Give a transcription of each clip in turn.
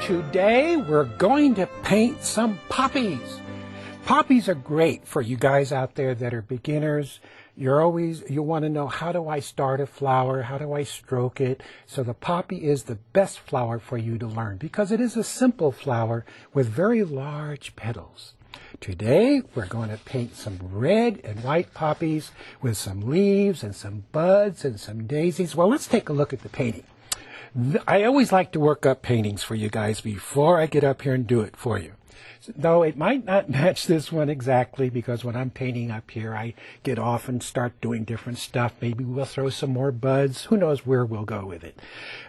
Today we're going to paint some poppies. Poppies are great for you guys out there that are beginners. You want to know, how do I start a flower? How do I stroke it? So the poppy is the best flower for you to learn because it is a simple flower with very large petals. Today we're going to paint some red and white poppies with some leaves and some buds and some daisies. Well, let's take a look at the painting. I always like to work up paintings for you guys before I get up here and do it for you. Though it might not match this one exactly, because when I'm painting up here, I get off and start doing different stuff. Maybe we'll throw some more buds. Who knows where we'll go with it.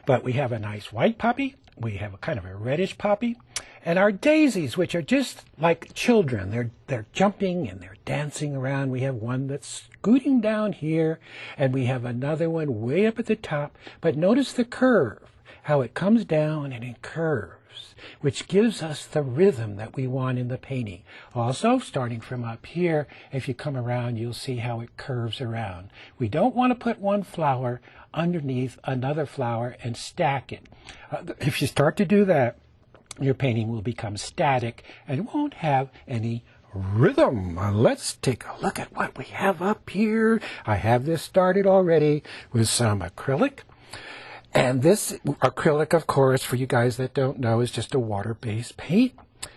But we have a nice white poppy. We have a kind of a reddish poppy. And our daisies, which are just like children. They're jumping and they're dancing around. We have one that's scooting down here, and we have another one way up at the top. But notice the curve, how it comes down and it curves, which gives us the rhythm that we want in the painting. Also, starting from up here, if you come around, you'll see how it curves around. We don't want to put one flower underneath another flower and stack it. If you start to do that, your painting will become static and it won't have any rhythm. Let's take a look at what we have up here. I have this started already with some acrylic. And this acrylic, of course, for you guys that don't know, is just a water-based paint.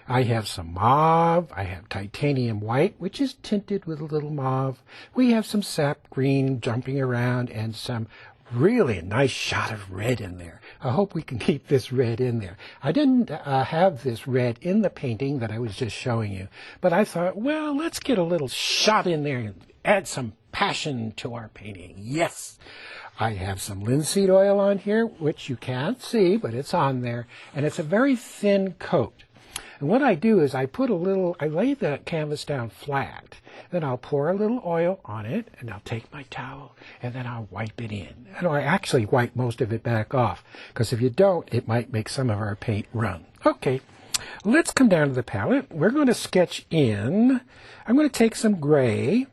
I have some mauve. I have titanium white, which is tinted with a little mauve. We have some sap green jumping around and some really a nice shot of red in there. I hope we can keep this red in there. I didn't have this red in the painting that I was just showing you, but I thought, well, let's get a little shot in there and add some passion to our painting. Yes, I have some linseed oil on here, which you can't see, but it's on there, and it's a very thin coat. And what I do is I lay the canvas down flat, then I'll pour a little oil on it, and I'll take my towel, and then I'll wipe it in. And I actually wipe most of it back off, because if you don't, it might make some of our paint run. Okay, let's come down to the palette. We're going to sketch in. I'm going to take some gray,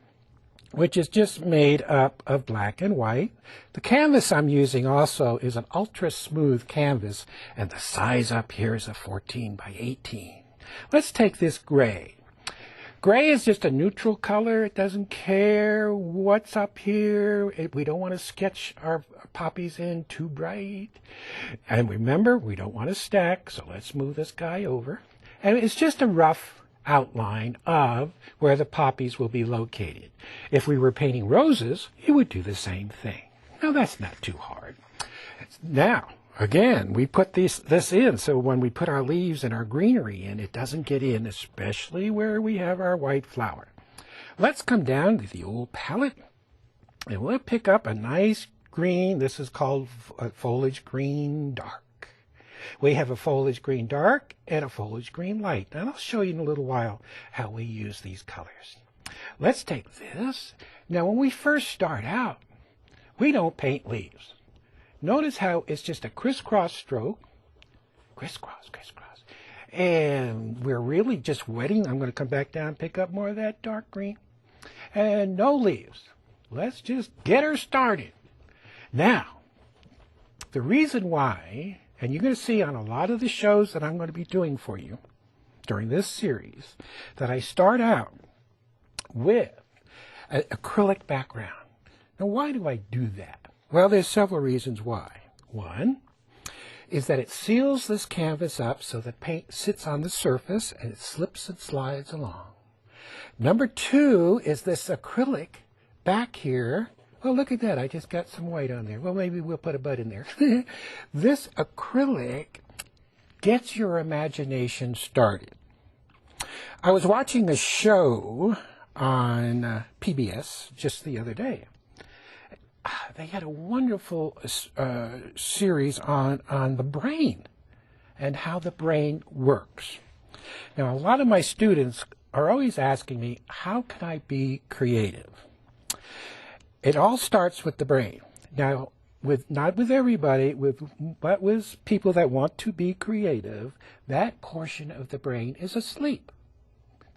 which is just made up of black and white. The canvas I'm using also is an ultra smooth canvas, and the size up here is a 14 by 18. Let's take this gray. Gray is just a neutral color. It doesn't care what's up here. We don't want to sketch our poppies in too bright. And remember, we don't want to stack, so let's move this guy over. And it's just a rough outline of where the poppies will be located. If we were painting roses, you would do the same thing. Now, that's not too hard. Now, again, we put this in, so when we put our leaves and our greenery in, it doesn't get in, especially where we have our white flower. Let's come down to the old palette, and we'll pick up a nice green. This is called foliage green dark. We have a foliage green dark and a foliage green light, and I'll show you in a little while how we use these colors. Let's take this. Now, when we first start out, we don't paint leaves. Notice how it's just a crisscross stroke, crisscross, crisscross, and we're really just wetting. I'm going to come back down and pick up more of that dark green, and no leaves. Let's just get her started. Now, the reason why, and you're going to see on a lot of the shows that I'm going to be doing for you during this series, that I start out with an acrylic background. Now, why do I do that? Well, there's several reasons why. One is that it seals this canvas up so the paint sits on the surface and it slips and slides along. Number two is this acrylic back here. Oh, look at that. I just got some white on there. Well, maybe we'll put a bud in there. This acrylic gets your imagination started. I was watching a show on PBS just the other day. They had a wonderful series on the brain and how the brain works. Now, a lot of my students are always asking me, how can I be creative? It all starts with the brain. Now, not with everybody, but with people that want to be creative, that portion of the brain is asleep.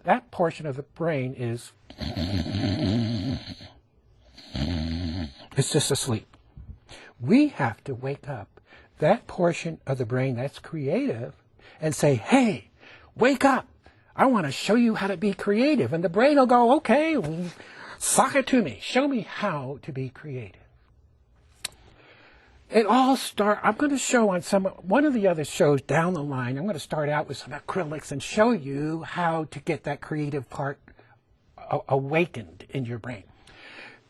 That portion of the brain is... It's just asleep. We have to wake up that portion of the brain that's creative and say, hey, wake up. I want to show you how to be creative. And the brain will go, okay, sock it to me. Show me how to be creative. It all I'm going to show on one of the other shows down the line, I'm going to start out with some acrylics and show you how to get that creative part awakened in your brain.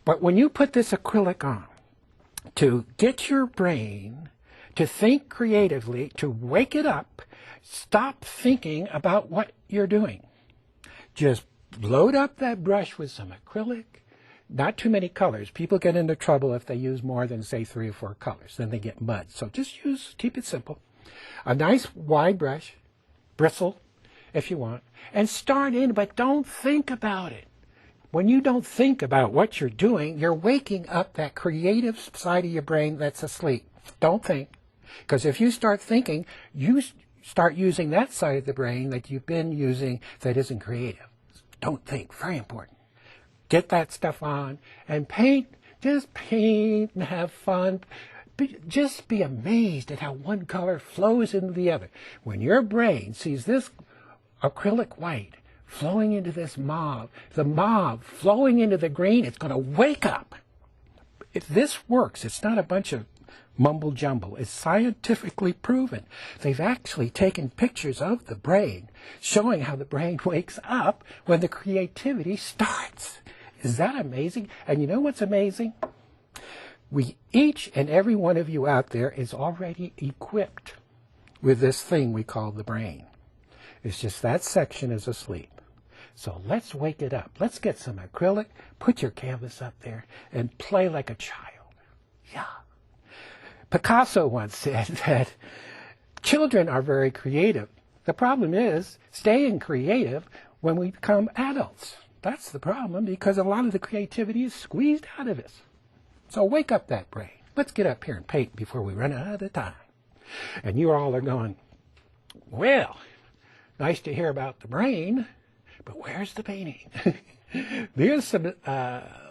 But when you put this acrylic on, to get your brain to think creatively, to wake it up, stop thinking about what you're doing. Just load up that brush with some acrylic. Not too many colors. People get into trouble if they use more than, say, 3 or 4 colors. Then they get mud. So just keep it simple. A nice wide brush, bristle if you want, and start in, but don't think about it. When you don't think about what you're doing, you're waking up that creative side of your brain that's asleep. Don't think. Because if you start thinking, you start using that side of the brain that you've been using that isn't creative. Don't think. Very important. Get that stuff on and paint. Just paint and have fun. Just be amazed at how one color flows into the other. When your brain sees this acrylic white flowing into this mauve, the mauve flowing into the green, it's going to wake up. If this works, it's not a bunch of mumble jumble. It's scientifically proven. They've actually taken pictures of the brain showing how the brain wakes up when the creativity starts. Is that amazing? And you know what's amazing? Each and every one of you out there is already equipped with this thing we call the brain. It's just that section is asleep. So let's wake it up. Let's get some acrylic, put your canvas up there, and play like a child. Yeah. Picasso once said that children are very creative. The problem is staying creative when we become adults. That's the problem, because a lot of the creativity is squeezed out of us. So wake up that brain. Let's get up here and paint before we run out of time. And you all are going, well, nice to hear about the brain, but where's the painting? There's some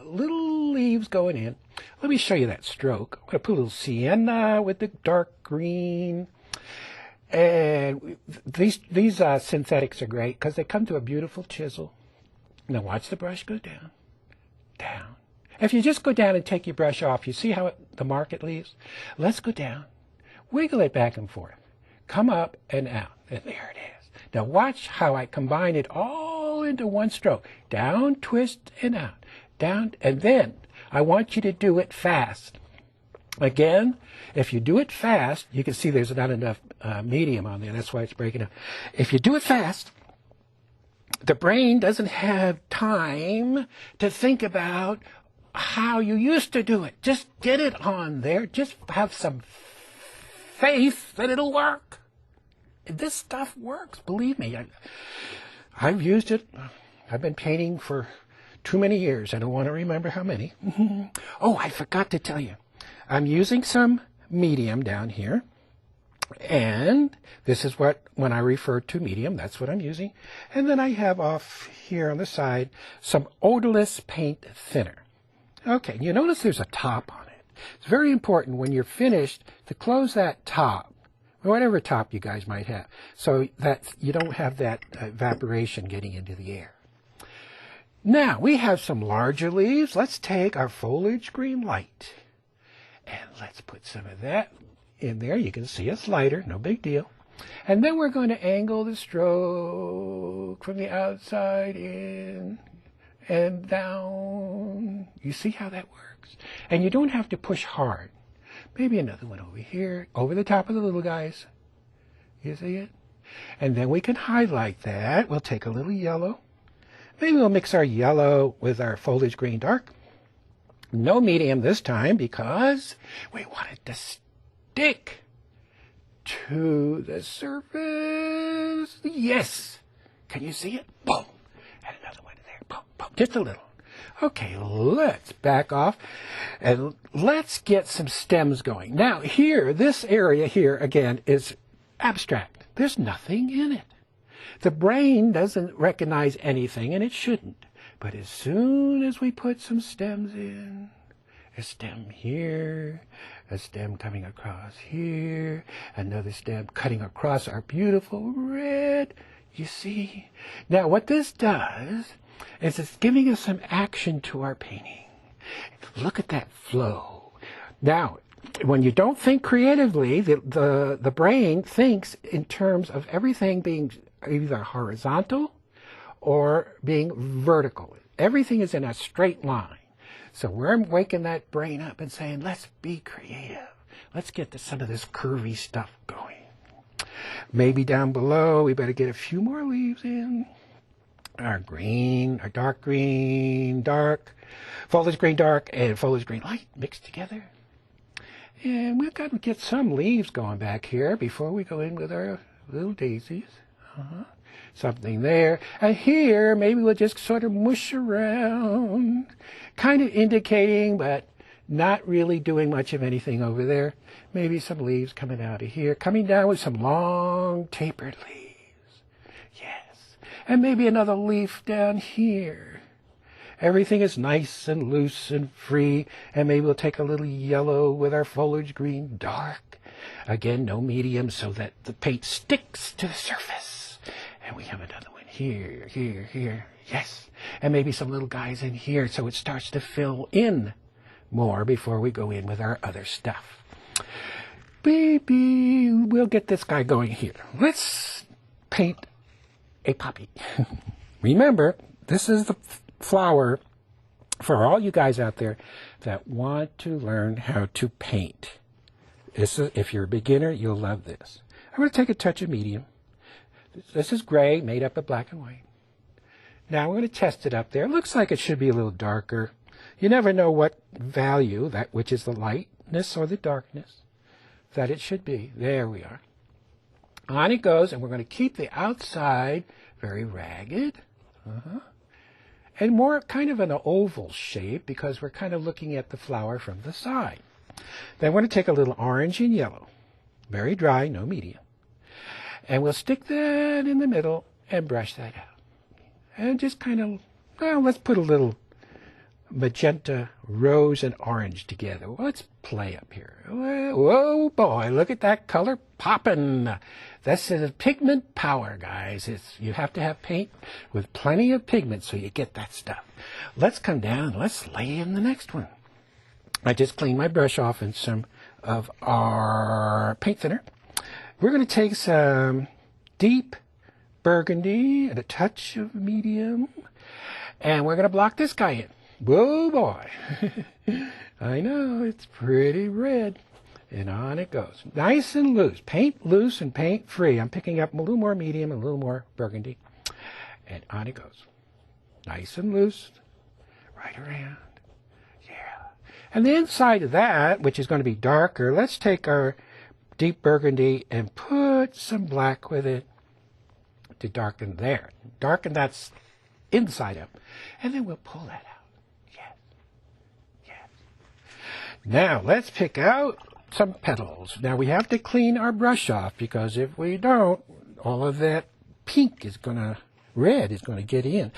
little leaves going in. Let me show you that stroke. I'm going to put a little sienna with the dark green. And these synthetics are great because they come to a beautiful chisel. Now watch the brush go down, down. If you just go down and take your brush off, you see how the mark it leaves? Let's go down, wiggle it back and forth, come up and out, and there it is. Now watch how I combine it all into one stroke. Down, twist, and out. Down, and then I want you to do it fast. Again, if you do it fast, you can see there's not enough medium on there. That's why it's breaking up. If you do it fast, the brain doesn't have time to think about how you used to do it. Just get it on there. Just have some faith that it'll work. This stuff works, believe me. I've used it. I've been painting for too many years. I don't want to remember how many. Oh, I forgot to tell you. I'm using some medium down here. And this is when I refer to medium, that's what I'm using. And then I have off here on the side some odorless paint thinner. Okay, you notice there's a top on it. It's very important when you're finished to close that top, whatever top you guys might have, so that you don't have that evaporation getting into the air. Now, we have some larger leaves. Let's take our foliage green light, and let's put some of that in there. You can see it's lighter, no big deal. And then we're going to angle the stroke from the outside in and down. You see how that works? And you don't have to push hard. Maybe another one over here, over the top of the little guys. You see it? And then we can highlight that. We'll take a little yellow. Maybe we'll mix our yellow with our foliage green dark. No medium this time because we want it to stick to the surface. Yes. Can you see it? Boom. And another one there. Boom, boom. Just a little. Okay, let's back off and let's get some stems going. Now here, this area here, again, is abstract. There's nothing in it. The brain doesn't recognize anything, and it shouldn't. But as soon as we put some stems in, a stem here, a stem coming across here, another stem cutting across our beautiful red. You see? Now what this does is it's giving us some action to our painting. Look at that flow. Now, when you don't think creatively, the brain thinks in terms of everything being either horizontal or being vertical. Everything is in a straight line. So we're waking that brain up and saying, let's be creative. Let's get to some of this curvy stuff going. Maybe down below, we better get a few more leaves in. Our green, our dark green, dark, foliage green dark, and foliage green light mixed together. And we've got to get some leaves going back here before we go in with our little daisies. Something there. And here, maybe we'll just sort of mush around, kind of indicating, but not really doing much of anything over there. Maybe some leaves coming out of here, coming down with some long tapered leaves. Yes. And maybe another leaf down here. Everything is nice and loose and free, and maybe we'll take a little yellow with our foliage green dark. Again, no medium so that the paint sticks to the surface. And we have another one here, here, here. Yes. And maybe some little guys in here so it starts to fill in more before we go in with our other stuff. Baby, we'll get this guy going here. Let's paint a poppy. Remember, this is the flower for all you guys out there that want to learn how to paint. If you're a beginner, you'll love this. I'm going to take a touch of medium. This is gray, made up of black and white. Now we're going to test it up there. It looks like it should be a little darker. You never know what value, that which is the lightness or the darkness, that it should be. There we are. On it goes, and we're going to keep the outside very ragged. And more kind of an oval shape because we're kind of looking at the flower from the side. Then we're going to take a little orange and yellow. Very dry, no medium. And we'll stick that in the middle and brush that out. And just kind of, well, let's put a little magenta, rose, and orange together. Well, let's play up here. Whoa, boy, look at that color popping. This is pigment power, guys. You have to have paint with plenty of pigment so you get that stuff. Let's come down and let's lay in the next one. I just cleaned my brush off and some of our paint thinner. We're going to take some deep burgundy and a touch of medium, and we're going to block this guy in. Whoa, boy. I know, it's pretty red. And on it goes. Nice and loose. Paint loose and paint free. I'm picking up a little more medium and a little more burgundy. And on it goes. Nice and loose. Right around. Yeah. And the inside of that, which is going to be darker, let's take our deep burgundy and put some black with it to darken there. Darken that inside up. And then we'll pull that out. Yes. Yes. Now, let's pick out some petals. Now, we have to clean our brush off because if we don't, all of that pink is going to, red is going to get in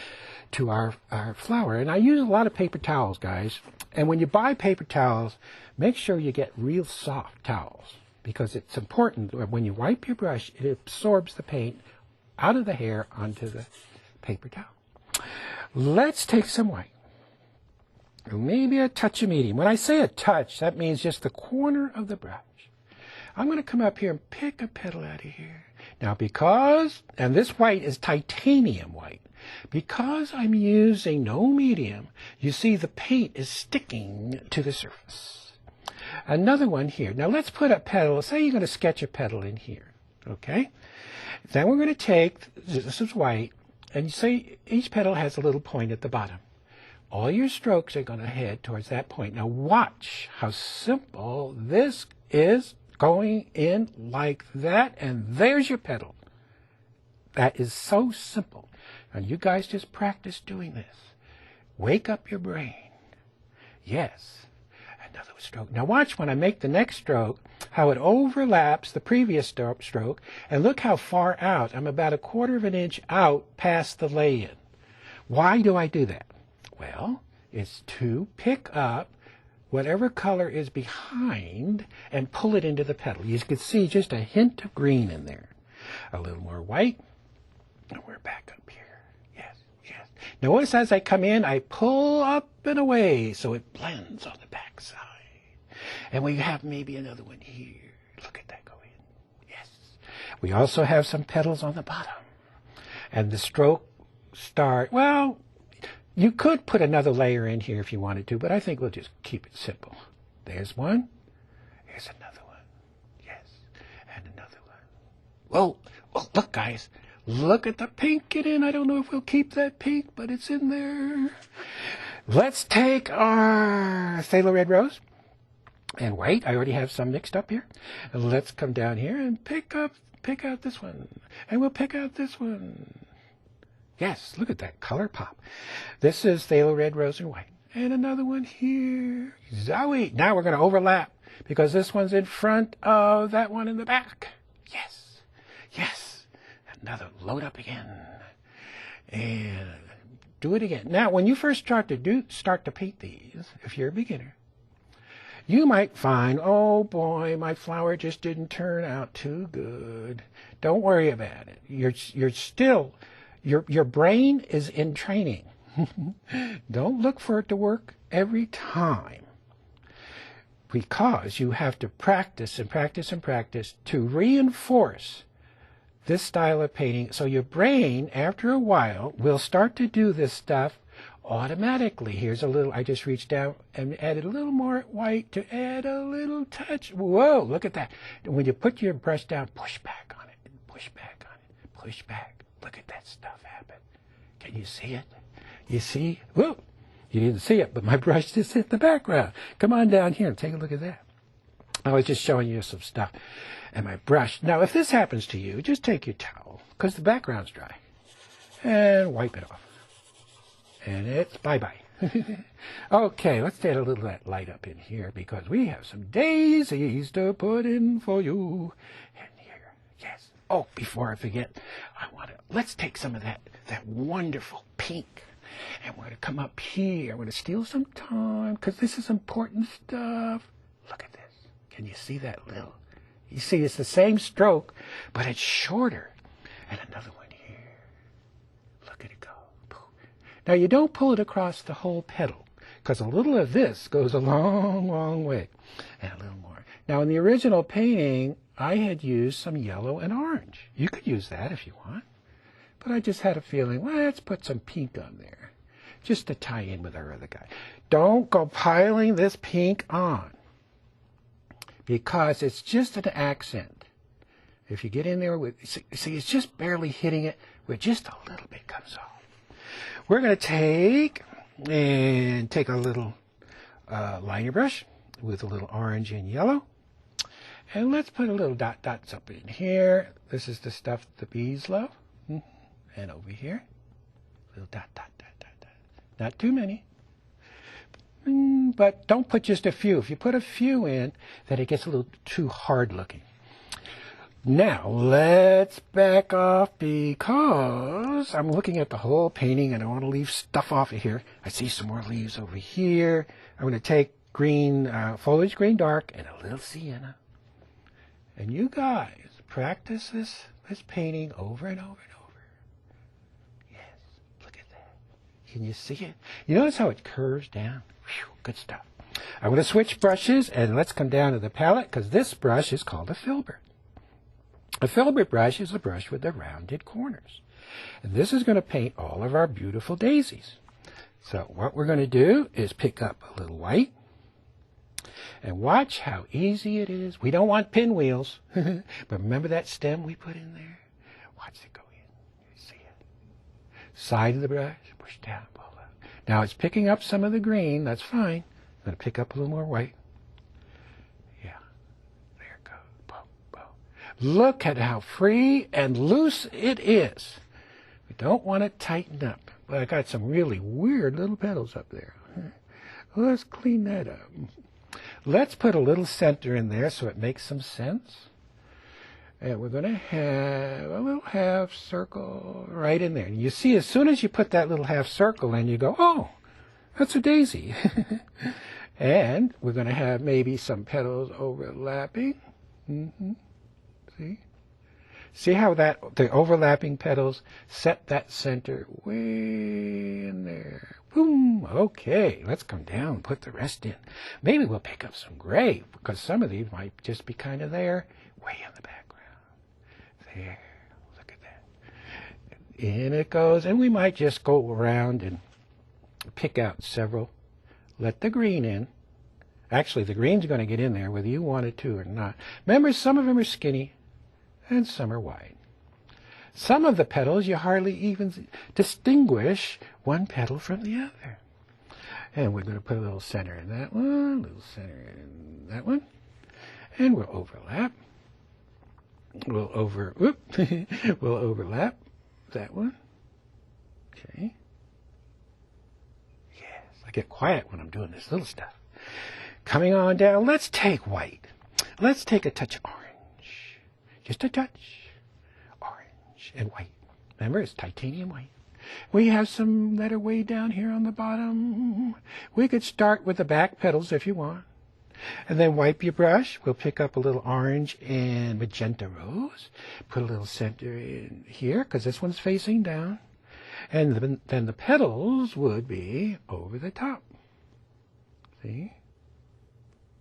to our flower. And I use a lot of paper towels, guys. And when you buy paper towels, make sure you get real soft towels because it's important that when you wipe your brush, it absorbs the paint out of the hair onto the paper towel. Let's take some white. Maybe a touch of medium. When I say a touch, that means just the corner of the brush. I'm going to come up here and pick a petal out of here. Now because, and this white is titanium white, because I'm using no medium, you see the paint is sticking to the surface. Another one here. Now let's put a petal, say you're going to sketch a petal in here, okay? Then we're going to take, this is white, and you see each petal has a little point at the bottom. All your strokes are going to head towards that point. Now watch how simple this is, going in like that, and there's your petal. That is so simple. Now you guys just practice doing this. Wake up your brain. Yes. Another stroke. Now watch when I make the next stroke, how it overlaps the previous stroke, and look how far out. I'm about 1/4 of an inch out past the lay-in. Why do I do that? Well, it's to pick up whatever color is behind and pull it into the petal. You can see just a hint of green in there. A little more white. And we're back up here. Yes, yes. Notice as I come in, I pull up and away so it blends on the back side. And we have maybe another one here. Look at that go in. Yes. We also have some petals on the bottom. And the stroke start, well, you could put another layer in here if you wanted to, but I think we'll just keep it simple. There's one. Here's another one. Yes. And another one. Whoa. Oh, look, guys. Look at the pink get in. I don't know if we'll keep that pink, but it's in there. Let's take our phthalo red rose and white. I already have some mixed up here. And let's come down here and pick out this one. And we'll pick out this one. Yes, look at that color pop. This is phthalo red, rose, and white. And another one here. Zoe. Now we're going to overlap because this one's in front of that one in the back. Yes. Yes. Another load up again. And do it again. Now, when you first start to paint these, if you're a beginner, you might find, oh boy, my flower just didn't turn out too good. Don't worry about it. You're still... Your brain is in training. Don't look for it to work every time, because you have to practice and practice and practice to reinforce this style of painting. So your brain, after a while, will start to do this stuff automatically. Here's a little, I just reached down and added a little more white to add a little touch. Whoa, look at that. When you put your brush down, push back on it, push back on it, push back. Look at that stuff happen. Can you see it? You see? Whoa! You didn't see it, but my brush just hit the background. Come on down here and take a look at that. I was just showing you some stuff. And my brush. Now, if this happens to you, just take your towel, because the background's dry, and wipe it off. And it's bye-bye. Okay, let's add a little of that light up in here, because we have some daisies to put in for you. And here, yes. Oh, before I forget, let's take some of that wonderful pink, and we're going to come up here. We're going to steal some time, because this is important stuff. Look at this. Can you see that little? You see, it's the same stroke, but it's shorter. And another one here. Look at it go. Now, you don't pull it across the whole petal, because a little of this goes a long, long way. And a little more. Now, in the original painting, I had used some yellow and orange. You could use that if you want. But I just had a feeling, well, let's put some pink on there, just to tie in with our other guy. Don't go piling this pink on, because it's just an accent. If you get in there with, see, it's just barely hitting it, with just a little bit comes off. We're going to take a little liner brush with a little orange and yellow. And let's put a little dots up in here. This is the stuff the bees love. And over here, little dot. Not too many. But don't put just a few. If you put a few in, then it gets a little too hard looking. Now, let's back off, because I'm looking at the whole painting and I want to leave stuff off of here. I see some more leaves over here. I'm going to take green, foliage green dark, and a little sienna. And you guys practice this painting over and over and over. Yes, look at that. Can you see it? You notice how it curves down? Whew, good stuff. I'm going to switch brushes, and let's come down to the palette, because this brush is called a filbert. A filbert brush is a brush with the rounded corners. And this is going to paint all of our beautiful daisies. So what we're going to do is pick up a little white. And watch how easy it is. We don't want pinwheels. But remember that stem we put in there? Watch it go in. You see it? Side of the brush, push down, pull up. Now it's picking up some of the green. That's fine. I'm going to pick up a little more white. Yeah. There it goes. Boom, boom. Look at how free and loose it is. We don't want to tighten up. But I got some really weird little petals up there. Let's clean that up. Let's put a little center in there so it makes some sense. And we're going to have a little half circle right in there. And you see, as soon as you put that little half circle in, you go, oh, that's a daisy. And we're going to have maybe some petals overlapping. See? See how the overlapping petals set that center way in there. Boom. Okay, let's come down, put the rest in. Maybe we'll pick up some gray, because some of these might just be kind of there, way in the background. There. Look at that. In it goes, and we might just go around and pick out several. Let the green in. Actually, the green's going to get in there whether you want it to or not. Remember, some of them are skinny and some are wide. Some of the petals you hardly even distinguish one petal from the other. And we're going to put a little center in that one, a little center in that one, and we'll overlap. We'll overlap that one. Okay. Yes, I get quiet when I'm doing this little stuff. Coming on down, let's take white. Let's take a touch of orange. Just a touch. Orange and white. Remember, it's titanium white. We have some that are way down here on the bottom. We could start with the back petals if you want. And then wipe your brush. We'll pick up a little orange and magenta rose. Put a little center in here, because this one's facing down. And then the petals would be over the top. See?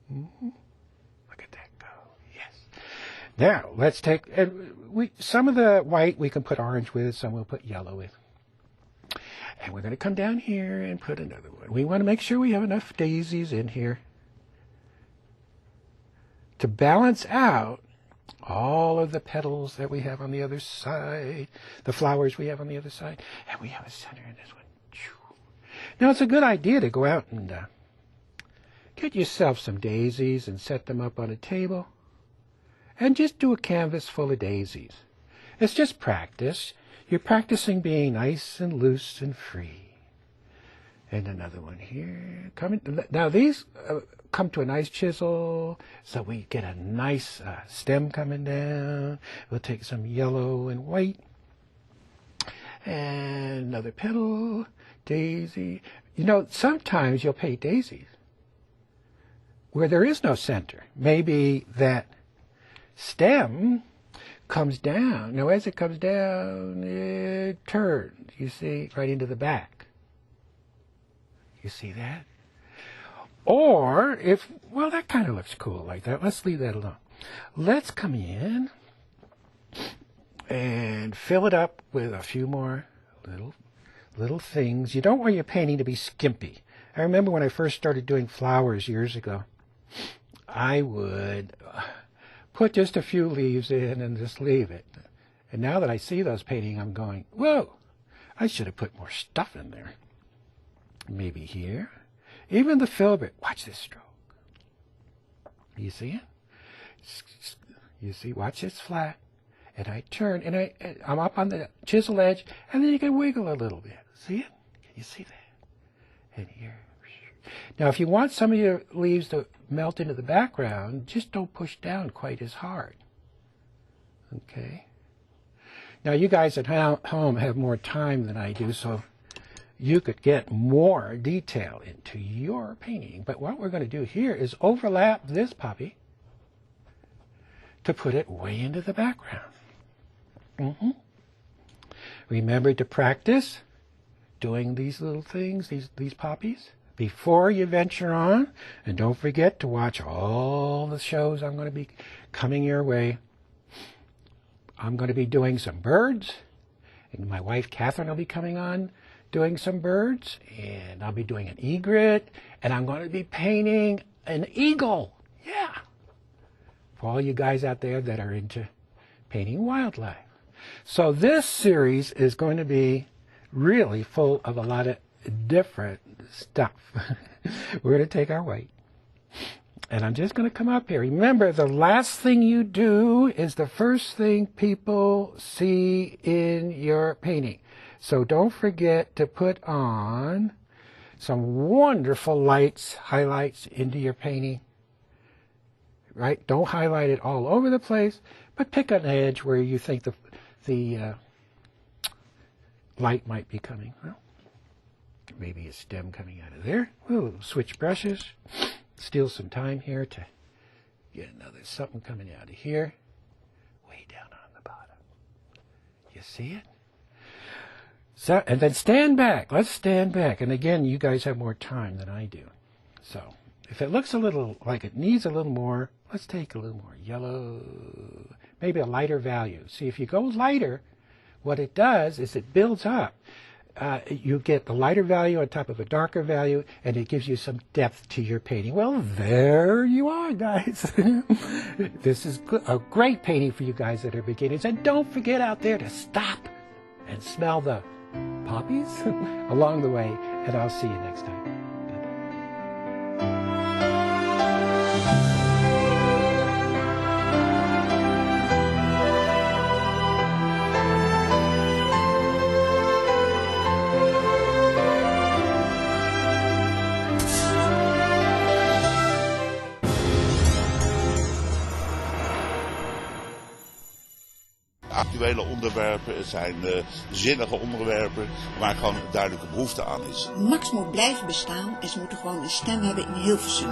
Look at that go. Yes. Now, let's take, some of the white we can put orange with, some we'll put yellow with. And we're going to come down here and put another one. We want to make sure we have enough daisies in here to balance out all of the petals that we have on the other side, the flowers we have on the other side, and we have a center in this one. Now, it's a good idea to go out and get yourself some daisies and set them up on a table, and just do a canvas full of daisies. It's just practice. You're practicing being nice and loose and free. And another one here. Now these come to a nice chisel, so we get a nice stem coming down. We'll take some yellow and white. And another petal, daisy. You know, sometimes you'll paint daisies where there is no center. Maybe that stem comes down. Now, as it comes down, it turns, you see, right into the back. You see that? Or if, well, that kind of looks cool like that. Let's leave that alone. Let's come in and fill it up with a few more little things. You don't want your painting to be skimpy. I remember when I first started doing flowers years ago, I would put just a few leaves in and just leave it. And now that I see those paintings, I'm going, whoa, I should have put more stuff in there. Maybe here. Even the filbert. Watch this stroke. You see it? You see, watch this flat. And I turn, and I'm up on the chisel edge, and then you can wiggle a little bit. See it? Can you see that? And here. Now, if you want some of your leaves to melt into the background, just don't push down quite as hard. Okay? Now, you guys at home have more time than I do, so you could get more detail into your painting. But what we're going to do here is overlap this poppy to put it way into the background. Remember to practice doing these little things, these poppies, before you venture on. And don't forget to watch all the shows I'm going to be coming your way. I'm going to be doing some birds, and my wife Catherine will be coming on doing some birds, and I'll be doing an egret, and I'm going to be painting an eagle. Yeah. For all you guys out there that are into painting wildlife. So this series is going to be really full of a lot of different stuff. We're going to take our white. And I'm just going to come up here. Remember, the last thing you do is the first thing people see in your painting. So don't forget to put on some wonderful lights, highlights into your painting. Right? Don't highlight it all over the place, but pick an edge where you think the light might be coming. Well, Maybe a stem coming out of there. Ooh, switch brushes. Steal some time here to get another something coming out of here. Way down on the bottom. You see it? So, and then stand back. Let's stand back. And again, you guys have more time than I do. So, if it looks a little like it needs a little more, let's take a little more yellow. Maybe a lighter value. See, if you go lighter, what it does is it builds up. You get the lighter value on top of a darker value, and it gives you some depth to your painting. Well, there you are, guys. This is a great painting for you guys that are beginners. And don't forget out there to stop and smell the poppies along the way, and I'll see you next time. Actuele onderwerpen, het zijn zinnige onderwerpen waar gewoon een duidelijke behoefte aan is. Max moet blijven bestaan en ze moeten gewoon een stem hebben in Hilversum.